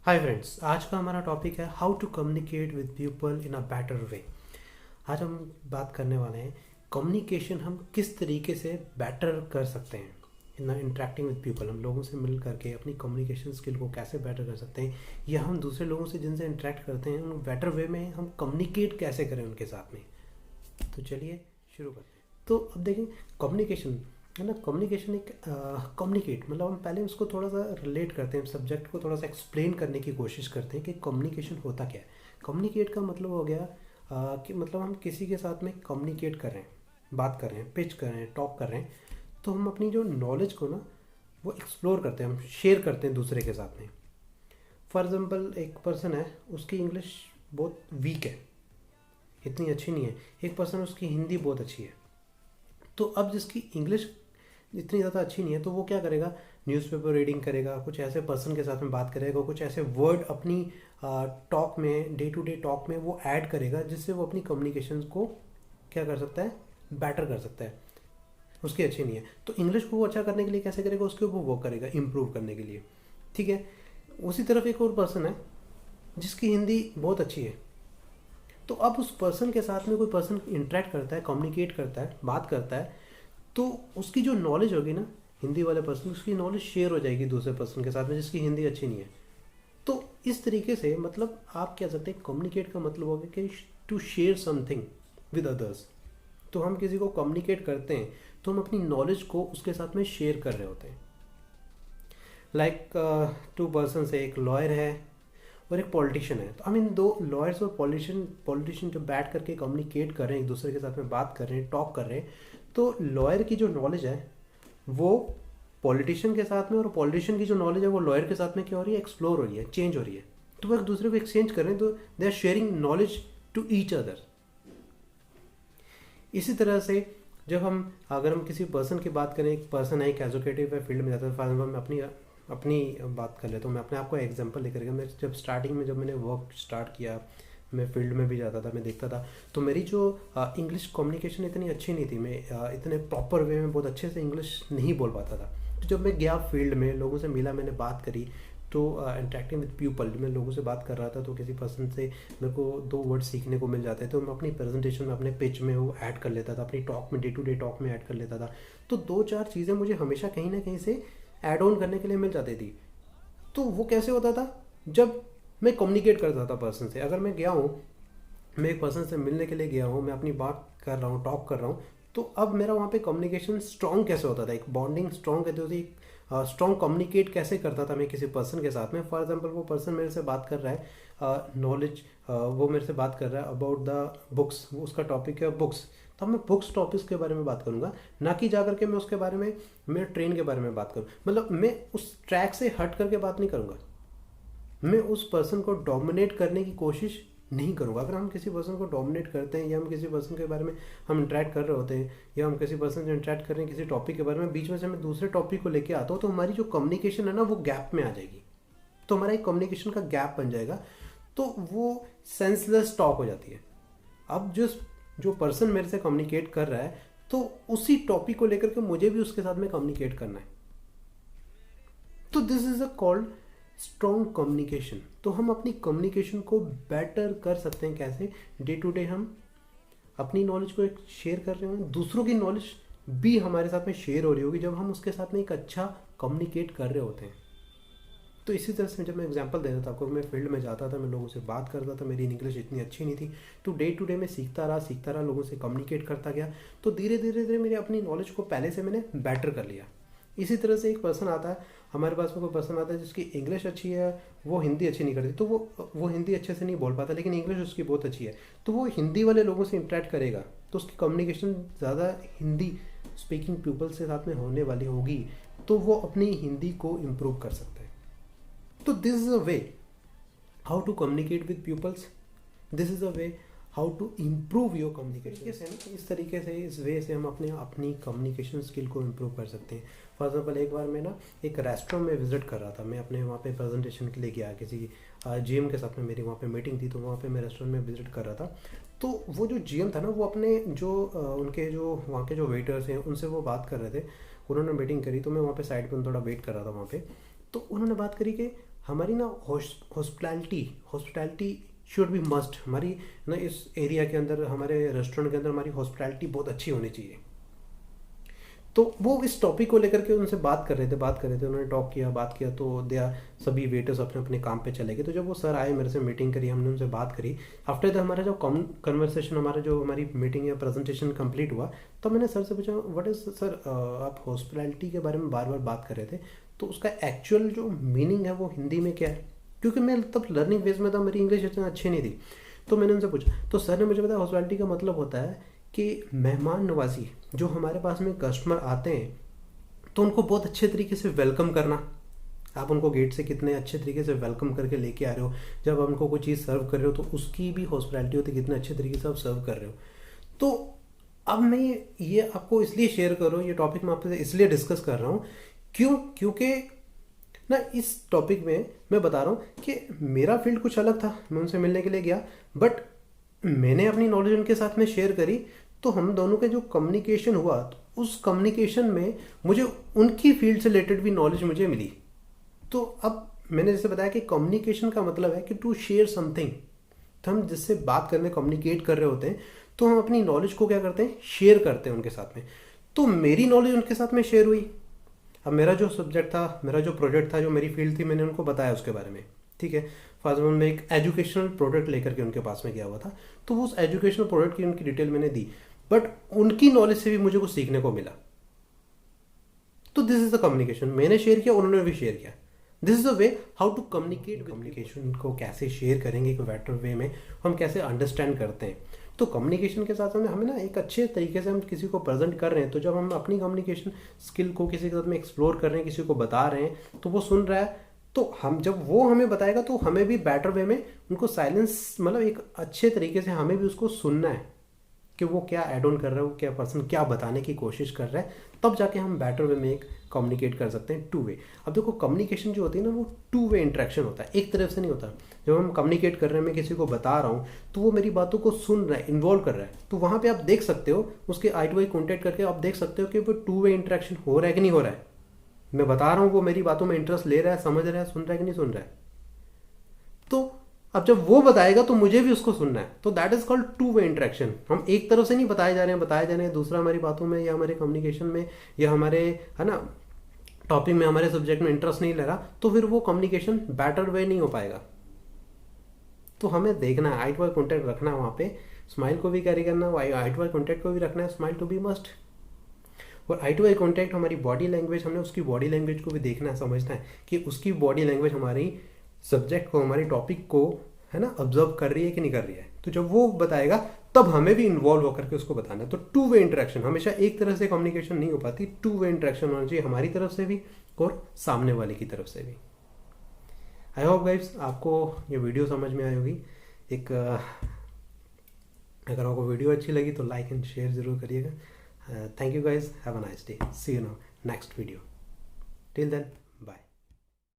Hi friends, आज का हमारा टॉपिक है how to communicate with people in a better way. आज हम बात करने वाले हैं कम्युनिकेशन हम किस तरीके से बेटर कर सकते हैं इन इंटरेक्टिंग विद पीपल। हम लोगों से मिल करके अपनी कम्युनिकेशन स्किल को कैसे बेटर कर सकते हैं, या हम दूसरे लोगों से जिनसे इंटरेक्ट करते हैं उन बेटर वे में हम कम्युनिकेट कैसे करें उनके साथ में। तो चलिए शुरू करते हैं। तो अब देखें, कम्युनिकेशन है ना। कम्युनिकेशन एक कम्युनिकेट मतलब हम पहले उसको थोड़ा सा रिलेट करते हैं, सब्जेक्ट को थोड़ा सा एक्सप्लेन करने की कोशिश करते हैं कि कम्युनिकेशन होता क्या है। कम्युनिकेट का मतलब हो गया कि मतलब हम किसी के साथ में कम्युनिकेट कर रहे हैं, बात कर रहे हैं, पिच कर रहे हैं, टॉक कर रहे हैं। तो हम अपनी जो नॉलेज को ना वो एक्सप्लोर करते हैं, हम शेयर करते हैं दूसरे के साथ में। फॉर एग्जाम्पल, एक पर्सन है, उसकी इंग्लिश बहुत वीक है, इतनी अच्छी नहीं है। एक पर्सन, उसकी हिंदी बहुत अच्छी है। तो अब जिसकी इंग्लिश इतनी ज़्यादा अच्छी नहीं है, तो वो क्या करेगा, न्यूज़पेपर रीडिंग करेगा, कुछ ऐसे पर्सन के साथ में बात करेगा, कुछ ऐसे वर्ड अपनी टॉक में, डे टू डे टॉक में वो ऐड करेगा, जिससे वो अपनी कम्युनिकेशन को क्या कर सकता है, बेटर कर सकता है। उसकी अच्छी नहीं है तो इंग्लिश को वो अच्छा करने के लिए कैसे करेगा, उसके ऊपर वो करेगा इम्प्रूव करने के लिए। ठीक है। उसी तरफ एक और पर्सन है जिसकी हिंदी बहुत अच्छी है। तो अब उस पर्सन के साथ में कोई पर्सन इंटरेक्ट करता है, कम्युनिकेट करता है, बात करता है, तो उसकी जो नॉलेज होगी ना, हिंदी वाले पर्सन, उसकी नॉलेज शेयर हो जाएगी दूसरे पर्सन के साथ में जिसकी हिंदी अच्छी नहीं है। तो इस तरीके से मतलब आप कह सकते हैं कम्युनिकेट का मतलब हो गया कि to share something with others. तो हम किसी को कम्युनिकेट करते हैं तो हम अपनी नॉलेज को उसके साथ में शेयर कर रहे होते हैं। लाइक टू पर्सन है, एक लॉयर है और एक पॉलिटिशियन है। तो आई मीन दो लॉयर्स और पॉलिटिशियन जो बैठ करके कम्युनिकेट कर रहे हैं, एक दूसरे के साथ में बात कर रहे हैं, टॉक कर रहे हैं। तो लॉयर की जो नॉलेज है वो पॉलिटिशियन के साथ में, और पॉलिटिशियन की जो नॉलेज है वो लॉयर के साथ में क्या हो रही है, एक्सप्लोर हो रही है, चेंज हो रही है। तो वो एक दूसरे को एक्सचेंज कर रहे हैं, तो they are sharing knowledge to each other. इसी तरह से जब हम, अगर हम किसी पर्सन की बात करें, एक पर्सन है, एक एजुकेटिव फील्ड में जाता है। फॉर एग्जाम्पल, मैं अपनी अपनी बात कर लेता हूँ। मैं अपने आप को एग्जांपल लेकर के, मैं जब स्टार्टिंग में, जब मैंने वर्क स्टार्ट किया, मैं फील्ड में भी जाता था, मैं देखता था, तो मेरी जो इंग्लिश कम्युनिकेशन इतनी अच्छी नहीं थी। मैं इतने प्रॉपर वे में बहुत अच्छे से इंग्लिश नहीं बोल पाता था। तो जब मैं गया फील्ड में, लोगों से मिला, मैंने बात करी, तो इंटरेक्टिंग विद पीपल, मैं लोगों से बात कर रहा था, तो किसी पर्सन से मेरे को दो वर्ड सीखने को मिल जाते थे। तो मैं अपनी प्रेजेंटेशन में, अपने पिच में वो ऐड कर लेता था, अपनी टॉक में, डे टू डे टॉक में ऐड कर लेता था। तो दो चार चीज़ें मुझे हमेशा कहीं ना कहीं से ऐड ऑन करने के लिए मिल जाती थी। तो वो कैसे होता था, जब मैं कम्युनिकेट करता था पर्सन से। अगर मैं गया हूँ, मैं एक पर्सन से मिलने के लिए गया हूँ, मैं अपनी बात कर रहा हूँ, टॉक कर रहा हूँ, तो अब मेरा वहाँ पे कम्युनिकेशन स्ट्रॉन्ग कैसे होता था, एक बॉन्डिंग स्ट्रॉन्ग कहते होती, स्ट्रॉन्ग कम्युनिकेट कैसे करता था मैं किसी पर्सन के साथ में। फॉर एग्जांपल, वो पर्सन मेरे से बात कर रहा है नॉलेज, वो मेरे से बात कर रहा है अबाउट द बुक्स, वो उसका टॉपिक है बुक्स। तो मैं बुक्स टॉपिक्स के बारे में बात करूंगा, ना कि जा करके मैं उसके बारे में, मैं ट्रेन के बारे में बात करूँ। मतलब मैं उस ट्रैक से हट करके बात नहीं करूँगा, मैं उस पर्सन को डोमिनेट करने की कोशिश नहीं करूँगा। अगर हम किसी पर्सन को डोमिनेट करते हैं, या हम किसी पर्सन के बारे में हम इंटरेक्ट कर रहे होते हैं, या हम किसी पर्सन से इंटरेक्ट कर रहे हैं किसी टॉपिक के बारे में, बीच में से मैं दूसरे टॉपिक को लेके आता हूँ, तो हमारी जो कम्युनिकेशन है ना, वो गैप में आ जाएगी। तो हमारा एक कम्युनिकेशन का गैप बन जाएगा, तो वो सेंसलेस टॉक हो जाती है। अब जो जो पर्सन मेरे से कम्युनिकेट कर रहा है, तो उसी टॉपिक को लेकर के मुझे भी उसके साथ में कम्युनिकेट करना है। तो this is a called strong communication. तो हम अपनी कम्युनिकेशन को बेटर कर सकते हैं कैसे, डे टू डे हम अपनी नॉलेज को एक शेयर कर रहे हैं, दूसरों की नॉलेज भी हमारे साथ में शेयर हो रही होगी जब हम उसके साथ में एक अच्छा कम्युनिकेट कर रहे होते हैं। तो इसी तरह से जब मैं एग्जांपल दे रहा था आपको, मैं फील्ड में जाता था, मैं लोगों से बात करता था, मेरी इंग्लिश इतनी अच्छी नहीं थी, तो डे टू डे मैं सीखता रहा, लोगों से कम्युनिकेट करता गया। तो धीरे धीरे धीरे मेरी अपनी नॉलेज को पहले से मैंने बेटर कर लिया। इसी तरह से एक पर्सन आता है हमारे पास में, कोई पर्सन आता है जिसकी इंग्लिश अच्छी है, वो हिंदी अच्छी नहीं करती, तो वो हिंदी अच्छे से नहीं बोल पाता, लेकिन इंग्लिश उसकी बहुत अच्छी है। तो वो हिंदी वाले लोगों से इंटरेक्ट करेगा, तो उसकी कम्युनिकेशन ज़्यादा हिंदी स्पीकिंग पीपल से साथ में होने वाली होगी, तो वो अपनी हिंदी को इम्प्रूव कर सकता है। तो this is a way how to communicate with peoples, this is a way how to improve your communication. इस तरीके से, इस वे से हम अपनी कम्युनिकेशन स्किल को इम्प्रूव कर सकते हैं। फॉर एग्जाम्पल, एक बार मैं ना एक रेस्टोरेंट में विजिट कर रहा था, मैं अपने वहाँ पे प्रेजेंटेशन के लिए गया, किसी जीएम के साथ में मेरी वहाँ पे मीटिंग थी, तो वहाँ पे मैं रेस्टोरेंट में विजिट कर रहा था। तो वो जो जीएम था ना, वो अपने जो उनके जो वहाँ के जो वेटर्स हैं उनसे वो बात कर रहे थे। उन्होंने मीटिंग करी, तो मैं वहाँ पे साइड पर थोड़ा वेट कर रहा था वहाँ पे। तो उन्होंने बात करी कि हमारी ना हॉस्पिटैलिटी शुड बी मस्ट, हमारी ना इस एरिया के अंदर, हमारे रेस्टोरेंट के अंदर हमारी हॉस्पिटैलिटी बहुत अच्छी होनी चाहिए। तो वो इस टॉपिक को लेकर के उनसे बात कर रहे थे, उन्होंने टॉक किया, बात किया, तो दिया सभी वेटर्स अपने अपने काम पे चले गए। तो जब वो सर आए, मेरे से मीटिंग करी, हमने उनसे बात करी। आफ्टर द हमारा जो कन्वर्सेशन, हमारी मीटिंग या प्रेजेंटेशन कंप्लीट हुआ, तो मैंने सर से पूछा, व्हाट इज सर, आप हॉस्पिटैलिटी के बारे में बार बार बात कर रहे थे, तो उसका एक्चुअल जो मीनिंग है वो हिंदी में क्या है? क्योंकि मैं तब लर्निंग फेज में था, मेरी इंग्लिश इतना अच्छी नहीं थी। तो मैंने उनसे पूछा, तो सर ने मुझे बताया हॉस्पिटैलिटी का मतलब होता है कि मेहमान नवाजी, जो हमारे पास में कस्टमर आते हैं तो उनको बहुत अच्छे तरीके से वेलकम करना। आप उनको गेट से कितने अच्छे तरीके से वेलकम करके लेके आ रहे हो, जब आप उनको कोई चीज़ सर्व कर रहे हो तो उसकी भी हॉस्पिटैलिटी होती है, कितने अच्छे तरीके से आप सर्व कर रहे हो। तो अब मैं ये आपको इसलिए शेयर कर रहा हूँ, ये टॉपिक मैं आपसे इसलिए डिस्कस कर रहा हूँ, क्योंकि ना इस टॉपिक में मैं बता रहा हूँ कि मेरा फील्ड कुछ अलग था, मैं उनसे मिलने के लिए गया, बट मैंने अपनी नॉलेज उनके साथ में शेयर करी, तो हम दोनों के जो कम्युनिकेशन हुआ, तो उस कम्युनिकेशन में मुझे उनकी फील्ड से रिलेटेड भी नॉलेज मुझे मिली। तो अब मैंने जैसे बताया कि कम्युनिकेशन का मतलब है कि टू शेयर समथिंग। तो हम जिससे बात करने, कम्युनिकेट कर रहे होते हैं, तो हम अपनी नॉलेज को क्या करते हैं, शेयर करते हैं उनके साथ में। तो मेरी नॉलेज उनके साथ में शेयर हुई। अब मेरा जो सब्जेक्ट था, मेरा जो प्रोजेक्ट था, जो मेरी फील्ड थी, मैंने उनको बताया उसके बारे में, ठीक है। फर्स्ट में मैं एक एजुकेशनल प्रोडक्ट लेकर के उनके पास में गया हुआ था, तो उस एजुकेशनल प्रोडक्ट की उनकी डिटेल मैंने दी, बट उनकी नॉलेज से भी मुझे कुछ सीखने को मिला। तो दिस इज द कम्युनिकेशन, मैंने शेयर किया, उन्होंने भी शेयर किया। This is the way how to communicate. Communication को कैसे शेयर करेंगे एक बेटर वे में, हम कैसे अंडरस्टैंड करते हैं। तो कम्युनिकेशन के साथ साथ हमें ना एक अच्छे तरीके से हम किसी को प्रेजेंट कर रहे हैं, तो जब हम अपनी कम्युनिकेशन स्किल को किसी के साथ में एक्सप्लोर कर रहे हैं, किसी को बता रहे हैं, तो वो सुन रहा है, तो हम जब वो हमें बताएगा तो हमें भी बेटर वे में उनको साइलेंस, मतलब एक अच्छे तरीके से हमें भी उसको सुनना है कि वो क्या ऐड ऑन कर रहा है, वो क्या पर्सन क्या बताने की कोशिश कर रहा है, तब जाके हम बेटर वे में एक कम्युनिकेट कर सकते हैं, टू वे। अब देखो कम्युनिकेशन जो होती है ना, वो टू वे इंटरेक्शन होता है, एक तरफ से नहीं होता। जब हम कम्युनिकेट कर रहे हैं, मैं किसी को बता रहा हूँ, तो वो मेरी बातों को सुन रहा है, इन्वॉल्व कर रहा है, तो वहाँ पे आप देख सकते हो, उसके आई टू आई कॉन्टेक्ट करके आप देख सकते हो कि वो टू वे इंटरेक्शन हो रहा है कि नहीं हो रहा है। मैं बता रहा हूँ, वो मेरी बातों में इंटरेस्ट ले रहा है, समझ रहा है, सुन रहा है कि नहीं सुन रहा है। तो अब जब वो बताएगा तो मुझे भी उसको सुनना है, तो that is called two way interaction. हम एक तरफ से नहीं बताए जा रहे हैं, दूसरा हमारी बातों में या हमारे कम्युनिकेशन में या हमारे, है ना, टॉपिक में, हमारे सब्जेक्ट में इंटरेस्ट नहीं ले रहा, तो फिर वो कम्युनिकेशन बेटर वे नहीं हो पाएगा। तो हमें देखना है, आई टू आई कॉन्टेक्ट रखना है, वहाँ पे स्माइल को भी कैरी करना है, आई टू आई कॉन्टेक्ट को भी रखना है, स्माइल टू बी मस्ट। और आई टू आई कॉन्टैक्ट, हमारी बॉडी लैंग्वेज, हमने उसकी बॉडी लैंग्वेज को भी देखना है, समझना है कि उसकी बॉडी लैंग्वेज हमारी सब्जेक्ट को, हमारी टॉपिक को, है ना, ऑब्जर्व कर रही है कि नहीं कर रही है। तो जब वो बताएगा तब हमें भी इन्वॉल्व होकर के उसको बताना है। तो टू वे इंटरेक्शन, हमेशा एक तरफ से कम्युनिकेशन नहीं हो पाती, टू वे इंटरेक्शन होना चाहिए, हमारी तरफ से भी और सामने वाले की तरफ से भी। आई होप गाइस आपको ये वीडियो समझ में आई होगी। एक अगर आपको वीडियो अच्छी लगी तो लाइक एंड शेयर जरूर करिएगा। Thank you guys, have a nice day, see you now next video, till then